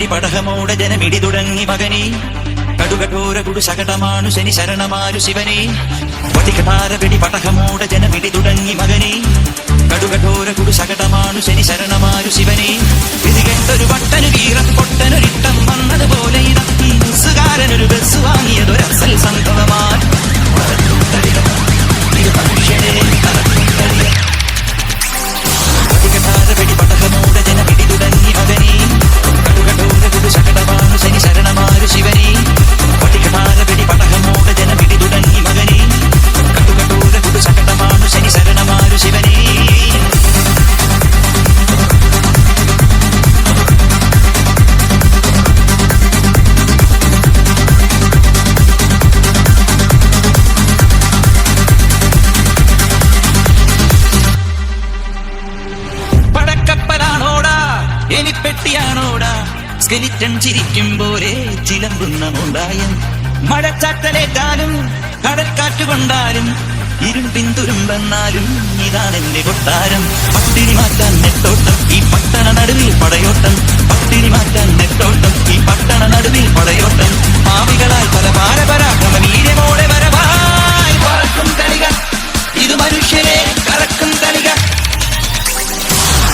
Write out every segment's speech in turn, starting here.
വെടി പടഹമോടെ ജനമിടി തുടങ്ങി മകനീ കടുകഠോര കുടു ശകടമാണു ശനി ശരണമാരു ശിവനേ വടികഠാര വെടി പടഹമോടെ ജനമിടി തുടങ്ങി മകനീ കടുകഠോര കുടു ശകടമാണു ശനി ശരണമാരു ശിവനേ ഇത് കേട്ടൊരു വട്ടനു വീറം പൊട്ടനൊരിട്ടം വന്നതുപോലെ ഇടത്തി ബസ്സുകാരനൊരു ബസ് വാങ്ങിയതൊരസൽ സംഭവമായി വടികഠാര വെടി പടഹമോടെ ജനമിടി തുടങ്ങി മകനീ കടുകഠോര കുടു ശകടമാണു ശനി ശരണമാരു ശിവനേ വടികഠാര വെടി പടഹമോടെ ജനമിടി തുടങ്ങി മകനീ കടുകഠോര കുടു ശകടമാണു ശനി ശരണമാരു ശിവനേ എലിപ്പെട്ടിയാണോടാ സ്കെലിറ്റൻ ചിരിക്കുമ്പോലെ ചിലമ്പുന്ന മുണ്ടായം മഴച്ചാറ്റലേറ്റാലും കടൽക്കാറ്റ് കൊണ്ടാലും ഇരുമ്പിന്തുരുമ്പെന്നാലും ഇതാണെന്റെ കൊട്ടാരം പട്ടിണി മാറ്റാൻ നെട്ടോട്ടം ഈ പട്ടണ നടുവിൽ പടയോട്ടം പട്ടിണി മാറ്റാൻ നെട്ടോട്ടം ഈ പട്ടണ നടുവിൽ പടയോട്ടം പാവികളാൽ പല പാരപരാക്രമ വീര്യമോടെ വരവായി പറക്കും തളിക ഇത് മനുഷ്യരെ കറക്കും തളിക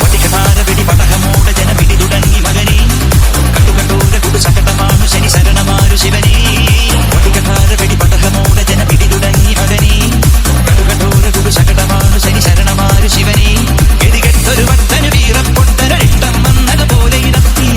വടികഠാര വെടി പടഹമോടെ ജനമിടി തുടങ്ങി മകനീ കടുകഠോര കുടു ശകടമാണു ശനി ശരണമാരു ശിവനേ വടികഠാര വെടി പടഹമോടെ ജനമിടി തുടങ്ങി മകനീ കടുകഠോര കുടു ശകടമാണു ശനി ശരണമാരു ശിവനേ ഗതികെട്ടൊരു വട്ടനു വീറപ്പൊട്ടനൊരിട്ടം വന്നതുപോലെ ഇടത്തി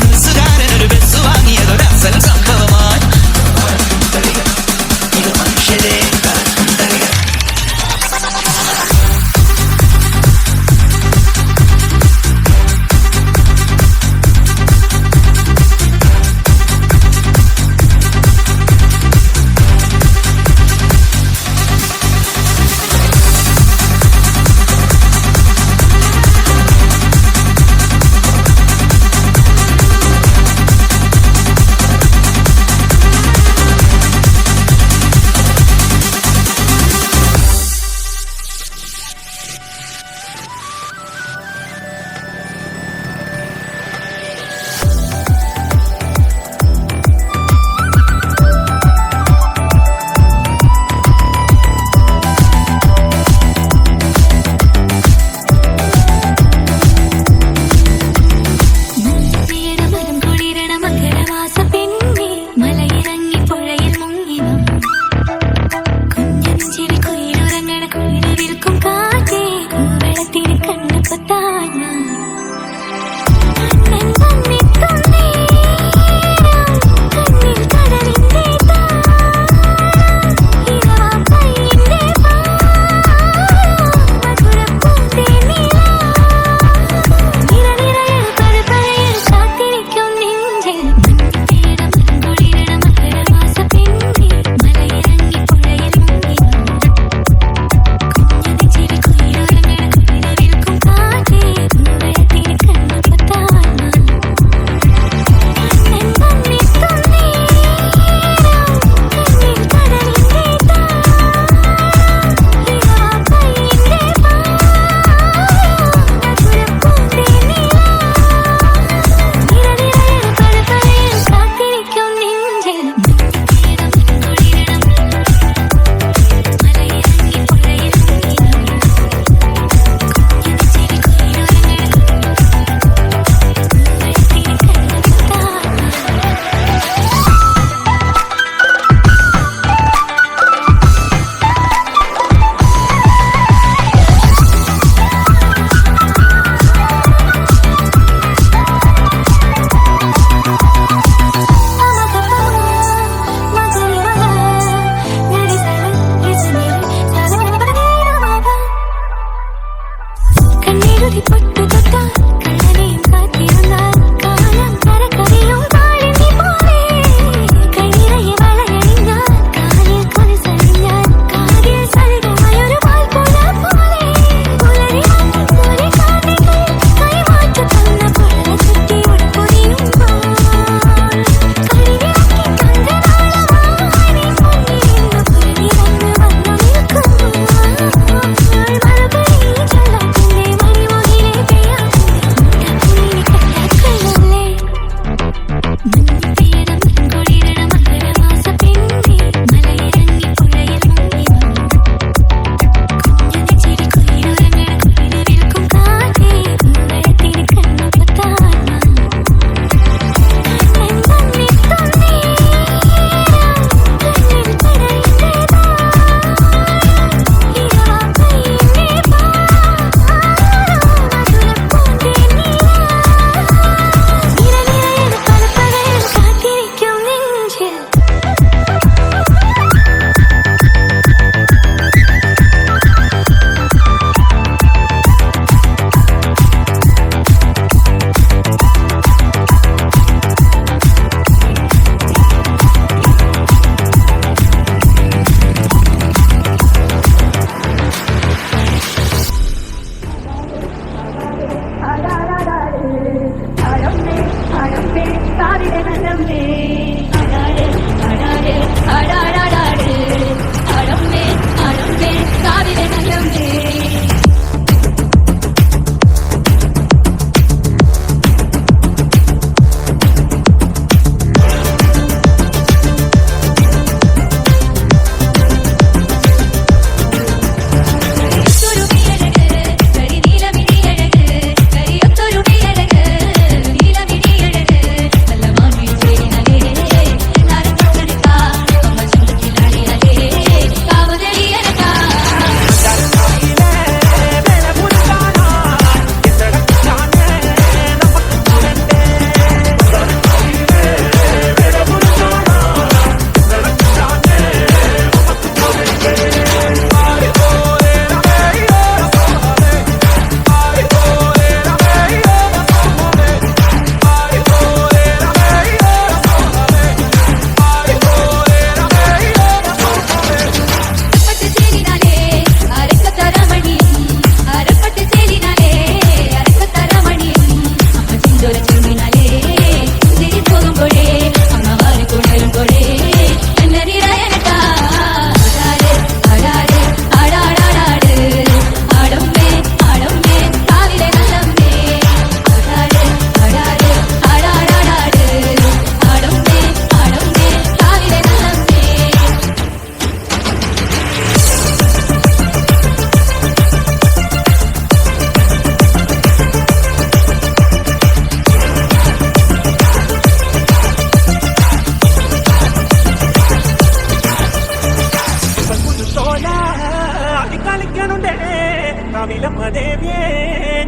ദേവിയെ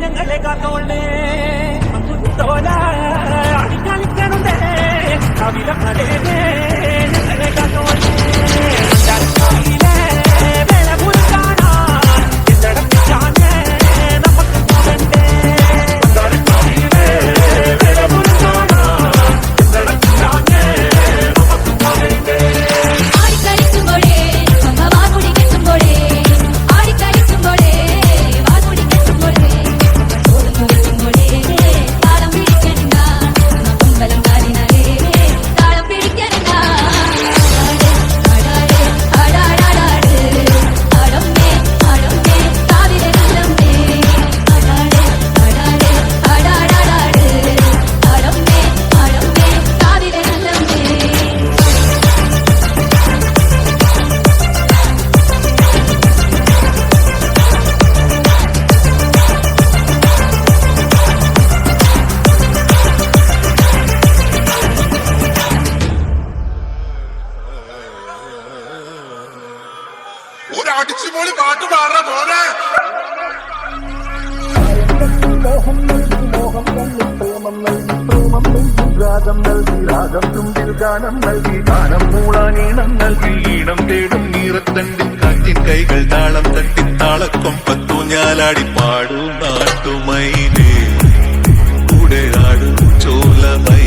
ഞങ്ങളെ കാത്തോളേ തോല അടിക്കാനിക്കാനുണ്ടേ കവിലമ്മ ദേവിയെ ഞങ്ങളെ കാത്തോളേ അടിച്ചുപൊളി പാട്ട് പാടാ പോലെ മോഹം നൽകി മോഹം നൽകി പ്രേമം നൽകി പ്രേമം നൽകി രാഗം നൽകി രാഗം തുമ്പിൽ ഗാനം നൽകി ഗാനം മൂളാനീണം നൽകി ഈണം തേടും നീറത്തണ്ടിൽ കാറ്റിൻ കൈകൾ താളം തട്ടി താളക്കൊമ്പത്തു ഞാലാടി പാടൂ നാട്ടുമൈനേ കൂടെ ആടും ചോലമൈ